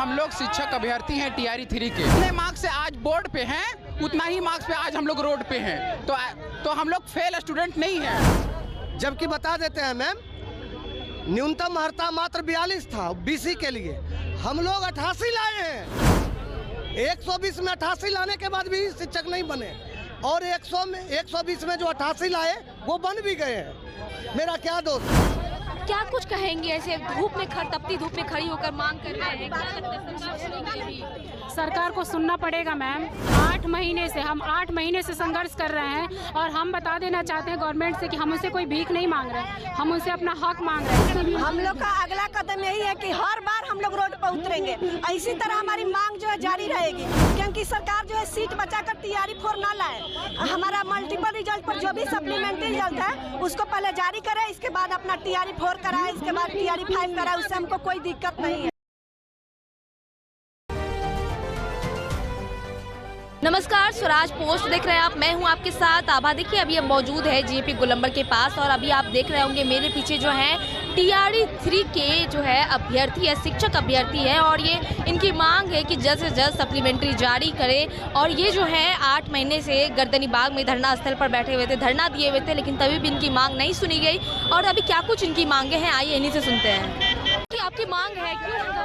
हम लोग शिक्षक अभ्यर्थी हैं टीआरई 3 के। जितने मार्क्स से आज बोर्ड पे हैं उतना ही मार्क्स पे आज हम लोग रोड पे हैं। तो हम लोग फेल स्टूडेंट नहीं हैं। जबकि बता देते हैं मैम, न्यूनतम अर्हता मात्र 42 था बीसी के लिए, हम लोग 88 लाए हैं। 120 में 88 लाने के बाद भी शिक्षक नहीं बने, और 120 में जो 88 लाए वो बन भी गए हैं। मेरा क्या दोस्त। क्या कुछ कहेंगे, ऐसे धूप में तपती धूप में खड़ी होकर मांग कर रहे हैं, क्या लगता है? सरकार को सुनना पड़ेगा मैम। 8 महीने से संघर्ष कर रहे हैं, और हम बता देना चाहते हैं गवर्नमेंट से कि हम उनसे कोई भीख नहीं मांग रहे, हम उनसे अपना हक मांग रहे हैं। हम लोग का अगला कदम यही है कि हर बार हम लोग रोड पर उतरेंगे। इसी तरह हमारी मांग जो है जारी रहेगी, क्योंकि सरकार जो है सीट बचाकर टीआरई 4 ना लाए। हमारा मल्टीपल रिजल्ट पर जो भी सप्लीमेंट्री रिजल्ट है उसको पहले जारी करे, इसके बाद अपना टीआरई 4 कराए, इसके बाद टीआरई 5 कराए, उससे हमको कोई दिक्कत नहीं है। नमस्कार, स्वराज पोस्ट देख रहे हैं आप, मैं हूं आपके साथ आभा। देखिए अभी हम मौजूद है जेपी गोलंबर के पास, और अभी आप देख रहे होंगे मेरे पीछे जो है टीआरई 3 के जो है अभ्यर्थी है, शिक्षक अभ्यर्थी है, और ये इनकी मांग है कि जल्द से जल्द सप्लीमेंट्री जारी करें। और ये जो है 8 महीने से गर्दनी बाग में धरना स्थल पर बैठे हुए थे, धरना दिए हुए थे, लेकिन तभी भी इनकी मांग नहीं सुनी गई। और अभी क्या कुछ इनकी मांगे हैं, आइए इन्हीं से सुनते हैं कि आपकी मांग है।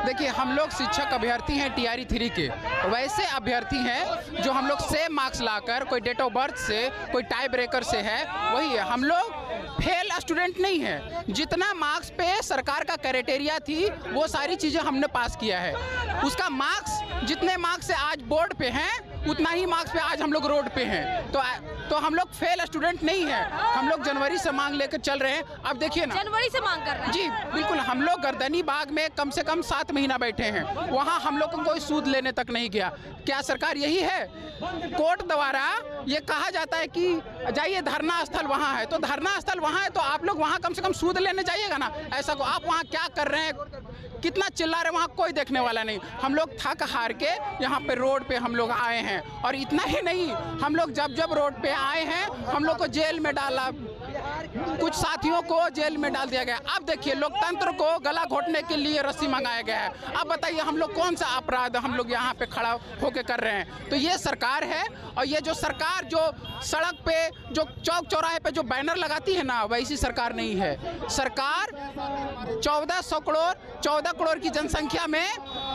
देखिए हम लोग शिक्षक अभ्यर्थी हैं टीआरई 3 के, वैसे अभ्यर्थी हैं जो हम लोग सेम मार्क्स लाकर, कोई डेट ऑफ बर्थ से, कोई टाई ब्रेकर से है, वही है। हम लोग फेल स्टूडेंट नहीं है। जितना मार्क्स पे सरकार का क्राइटेरिया थी वो सारी चीज़ें हमने पास किया है। उसका मार्क्स, जितने मार्क्स से आज बोर्ड पे हैं उतना ही मार्क्स पे आज हम लोग रोड पे हैं। तो हम लोग फेल स्टूडेंट नहीं है। हम लोग जनवरी से मांग लेकर चल रहे हैं। अब देखिए ना, जनवरी से मांग कर रहे हैं। जी बिल्कुल। हम लोग गर्दनी बाग में कम से कम 7 महीना बैठे हैं, वहाँ हम लोग को कोई सूद लेने तक नहीं गया। क्या सरकार यही है? कोर्ट द्वारा ये कहा जाता है कि जाइए धरना स्थल वहाँ है, तो धरना स्थल वहाँ है तो आप लोग वहाँ कम से कम सूद लेने जाइएगा ना। ऐसा को आप वहाँ क्या कर रहे हैं, कितना चिल्ला रहे, वहाँ कोई देखने वाला नहीं। हम लोग थक हार के यहाँ पे रोड पे हम लोग आए हैं। और इतना ही नहीं, हम लोग जब रोड पे आए हैं हम लोग को जेल में डाला, कुछ साथियों को जेल में डाल दिया गया। अब देखिए लोकतंत्र को गला घोटने के लिए रस्सी मंगाया गया है। अब बताइए हम लोग कौन सा अपराध हम लोग यहाँ पे खड़ा होके कर रहे हैं? तो ये सरकार है, और ये जो सरकार जो सड़क पे, जो चौक चौराहे पे जो बैनर लगाती है ना, वैसी सरकार नहीं है। सरकार 14 करोड़ की जनसंख्या में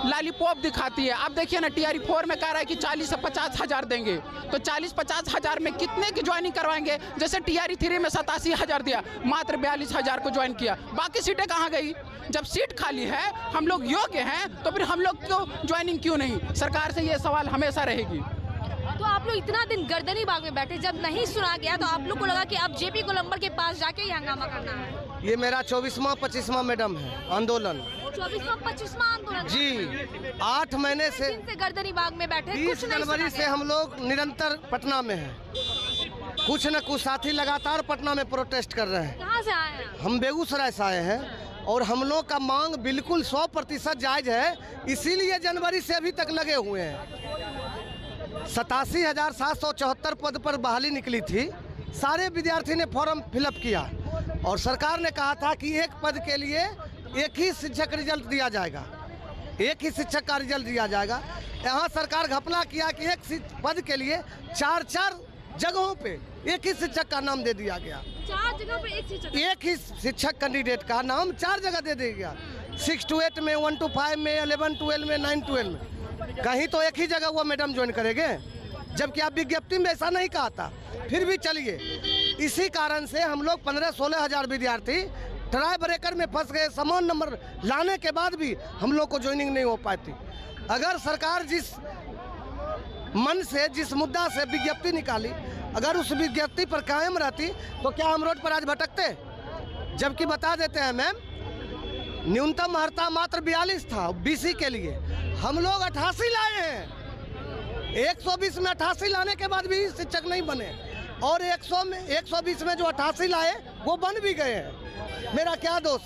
लॉलीपॉप दिखाती है। अब देखिए ना, टीआरई 4 में कह रहा है कि 40 से 50 हज़ार देंगे, तो 40-50 हज़ार में कितने की ज्वाइनिंग करवाएंगे? जैसे टीआरई 3 में 87 हज़ार दिया, मात्र 42 हज़ार को ज्वाइन किया, बाकी सीटें कहाँ गई? जब सीट खाली है, हम लोग योग्य हैं, तो फिर हम लोग क्यों ज्वाइनिंग क्यों नहीं? सरकार से ये सवाल हमेशा रहेगी। तो आप लोग इतना दिन गर्दनी बाग में बैठे, जब नहीं सुना गया तो आप लोग को लगा कि अब जेपी गोलंबर के पास जाके ही हंगामा करना है। ये मेरा 24वां मैडम है आंदोलन। 24वां आंदोलन जी, 8 महीने से गर्दनी बाग में बैठे, 20 जनवरी से हम लोग निरंतर पटना में हैं। कुछ न कुछ साथी लगातार पटना में प्रोटेस्ट कर रहे हैं। कहाँ से आए हैं? हम बेगूसराय से आए हैं, और हम लोग का मांग बिल्कुल 100% जायज है, इसीलिए जनवरी से अभी तक लगे हुए हैं। 87,774 पद पर बहाली निकली थी, सारे विद्यार्थी ने फॉर्म फिलअप किया, और सरकार ने कहा था कि एक पद के लिए एक ही शिक्षक रिजल्ट दिया जाएगा, एक ही शिक्षक का रिजल्ट दिया जाएगा। यहाँ सरकार घपला किया कि एक पद के लिए 4 जगहों पे एक ही शिक्षक का नाम दे दिया गया। 4 जगह पे एक ही शिक्षक कैंडिडेट का नाम 4 जगह दे दिया गया। 6 to 8 में, 1 to 5 में, 11 to 12 में, 9 to 12 में। कहीं तो एक ही जगह वो मैडम ज्वाइन करेंगे, जबकि आप विज्ञप्ति में ऐसा नहीं कहा था। फिर भी चलिए, इसी कारण से हम लोग 15-16 हज़ार विद्यार्थी ट्राई ब्रेकर में फंस गए। समान नंबर लाने के बाद भी हम लोग को ज्वाइनिंग नहीं हो पाती। अगर सरकार जिस मन से, जिस मुद्दा से विज्ञप्ति निकाली, अगर उस विज्ञप्ति पर कायम रहती तो क्या हम रोड पर आज भटकते? जबकि बता देते हैं मैम, न्यूनतम अर्हता मात्र 42 था बीसी के लिए, हम लोग 88 लाए हैं। 120 में 88 लाने के बाद भी शिक्षक नहीं बने, और 120 में जो 88 लाए वो बन भी गए हैं। मेरा क्या दोष?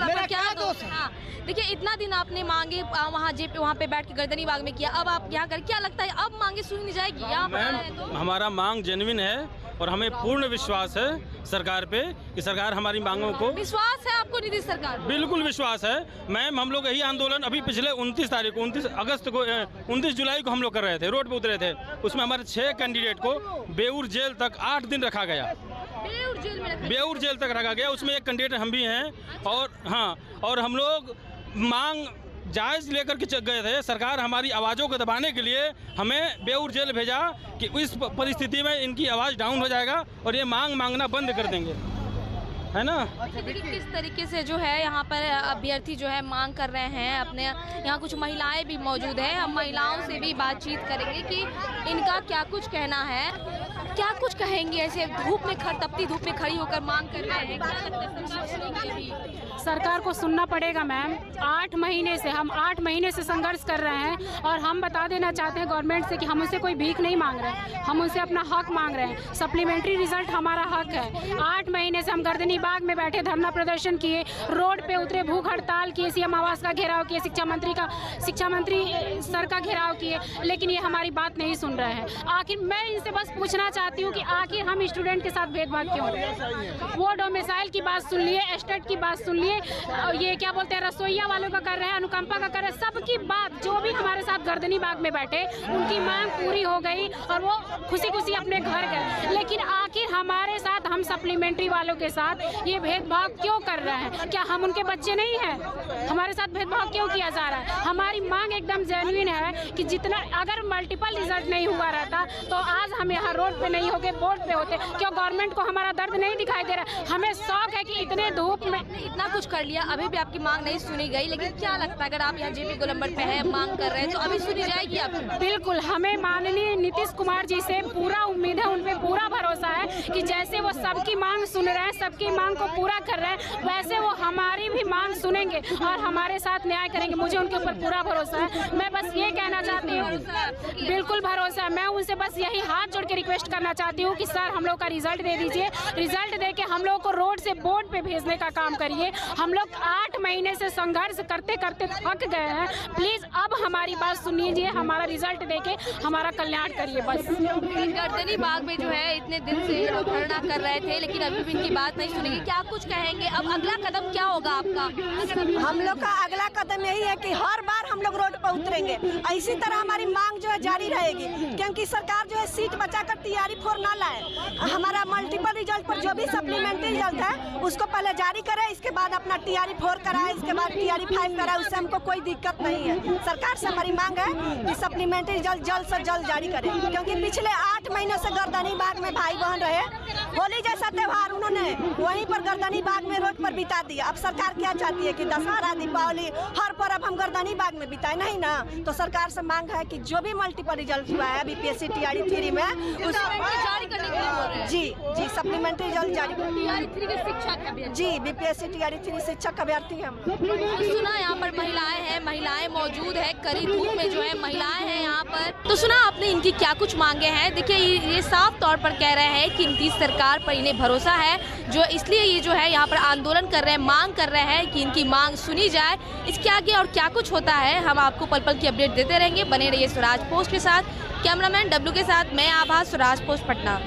मेरा क्या दोष? हाँ, देखिए इतना दिन आपने मांगे वहाँ पे बैठ के गर्दनी बाग में किया, अब आप यहाँ कर, क्या लगता है अब मांगे सुनी नहीं जाएगी? यहाँ मैम, हमारा मांग जेन्युइन है, और हमें पूर्ण विश्वास है सरकार पे कि सरकार हमारी मांगों को, विश्वास है आपको नीतीश सरकार? बिल्कुल विश्वास है मैम। हम लोग यही आंदोलन अभी पिछले 29 जुलाई को हम लोग कर रहे थे, रोड पे उतरे थे। उसमें हमारे 6 कैंडिडेट को बेऊर जेल तक 8 दिन रखा गया, बेऊर जेल तक रखा गया। उसमें एक कैंडिडेट हम भी हैं। और हाँ, और हम लोग मांग जायज़ लेकर के गए थे। सरकार हमारी आवाज़ों को दबाने के लिए हमें बेऊर जेल भेजा कि इस परिस्थिति में इनकी आवाज़ डाउन हो जाएगा और ये मांगना बंद कर देंगे, है ना। देखिए किस तरीके से जो है यहाँ पर अभ्यर्थी जो है मांग कर रहे हैं अपने। यहाँ कुछ महिलाएं भी मौजूद हैं, हम महिलाओं से भी बातचीत करेंगे कि इनका क्या कुछ कहना है, क्या कुछ कहेंगे। ऐसे धूप में तपती धूप में खड़ी होकर मांग कर रहे हैं, क्या लगता है सरकार सुनेगी अभी? सरकार को सुनना पड़ेगा मैम। 8 महीने से हम 8 महीने से संघर्ष कर रहे हैं और हम बता देना चाहते हैं गवर्नमेंट से कि हम उनसे कोई भीख नहीं मांग रहे हैं, हम उनसे अपना हक मांग रहे हैं। सप्लीमेंट्री रिजल्ट हमारा हक है। 8 महीने से हम गर्दनी बाग में बैठे धरना प्रदर्शन किए, रोड पे उतरे, भूख हड़ताल किए, सीएम आवास का घेराव किए, शिक्षा मंत्री सर का घेराव किए, लेकिन ये हमारी बात नहीं सुन रहे हैं। आखिर मैं इनसे बस पूछना चाहती हूँ कि आखिर हम स्टूडेंट के साथ भेदभाव क्यों? वो डोमिसाइल की बात सुन लिए, एस्टेट की बात सुन लिए, ये क्या बोलते हैं रसोईया वालों का कर रहे हैं, अनुकंपा का कर रहे हैं, सबकी बात जो भी हमारे साथ गर्दनी बाग में बैठे उनकी मांग पूरी हो गई और वो खुशी खुशी अपने घर गए। लेकिन आखिर हमारे साथ, हम सप्लीमेंट्री वालों के साथ ये भेदभाव क्यों कर रहे हैं? क्या हम उनके बच्चे नहीं हैं? हमारे साथ भेदभाव क्यों किया जा रहा है? हमारी मांग एकदम जेन्युइन है कि जितना, अगर मल्टीपल रिजल्ट नहीं हुआ रहता तो आज हम यहाँ रोड पे नहीं होके बोर्ड पे होते। क्यों गवर्नमेंट को हमारा दर्द नहीं दिखाई दे रहा? हमें शौक है कि इतने धूप में इतना कुछ कर लिया, अभी भी आपकी मांग नहीं सुनी गई। लेकिन क्या लगता है अगर आप यहाँ जेपी गोलंबर पे है, मांग कर रहे हैं, तो अभी सुनी जाएगी आपकी? बिल्कुल, हमें माननीय नीतीश कुमार जी से पूरा उम्मीद है, उन पे पूरा भरोसा है कि जैसे वो सबकी मांग सुन रहे हैं, सबकी मांग को पूरा कर रहे हैं, वैसे वो हमारी भी मांग सुनेंगे और हमारे साथ न्याय करेंगे। मुझे उनके ऊपर पूरा भरोसा है। मैं बस ये कहना चाहती हूँ, बिल्कुल भरोसा है। मैं उनसे बस यही हाथ जोड़ के रिक्वेस्ट करना चाहती हूँ कि सर हम लोग का रिजल्ट दे दीजिए, रिजल्ट दे के हम लोग को रोड से बोर्ड पे भेजने का काम करिए। हम लोग 8 महीने से संघर्ष करते करते थक गए हैं। प्लीज अब हमारी बात सुनिए, हमारा रिजल्ट देके हमारा कल्याण करिए बस। गर्दनी बाग में जो है इतने दिन से लोग धरना कर रहे थे, लेकिन अभी भी इनकी बात नहीं सुनेगी। क्या कुछ कहेंगे? अब अगला कदम क्या होगा आपका? हम लोग का अगला कदम यही है कि हर बार हम लोग रोड पर उतरेंगे। इसी तरह हमारी मांग जो है जारी रहेगी, क्योंकि सरकार जो है सीट बचाकर तैयारी 4 ना लाए। हमारा मल्टीपल रिजल्ट पर जो भी सप्लीमेंट्री रिजल्ट है उसको पहले जारी करे, इसके बाद अपना तैयारी 4 कराए, इसके बाद तैयारी 5 कराए। उससे हमको कोई दिक्कत नहीं है। सरकार से हमारी मांग है कि सप्लीमेंट्री रिजल्ट जल्द से जल्द जारी करें, क्योंकि पिछले 8 महीनों से गर्दनी बाग में भाई बहन रहे। होली जैसा त्योहार उन्होंने वहीं पर गर्दनी बाग में रोड पर बिता दिया। अब सरकार क्या चाहती है कि दशहरा, दीपावली, हर पर्व हम गर्दनी बाग में बिताए? नहीं ना। तो सरकार से मांग है कि जो भी मल्टीपल रिजल्ट हुआ है बीपीएससी टीआरई 3 में जारी करने के लिए बोल रहे हैं। जी सप्लीमेंट्री रिजल्ट जारी टीआरई 3 के शिक्षक अभ्यर्थी। जी बीपीएससी टीआरई 3 शिक्षक अभ्यर्थी हम। सुना यहाँ पर महिलाएं हैं, महिलाएं मौजूद है, कड़ी धूप में जो है महिलाएं हैं यहाँ पर। तो सुना आपने इनकी क्या कुछ मांगे हैं। देखिए ये साफ तौर पर कह रहे हैं कि नीतीश सरकार पर इन्हें भरोसा है, जो इसलिए ये जो है यहाँ पर आंदोलन कर रहे हैं, मांग कर रहे हैं कि इनकी मांग सुनी जाए। इसके आगे और क्या कुछ होता है हम आपको पल पल की अपडेट देते रहेंगे। बने रहिए स्वराज पोस्ट के साथ। कैमरामैन डब्लू के साथ मैं आभा, स्वराज पोस्ट पटना।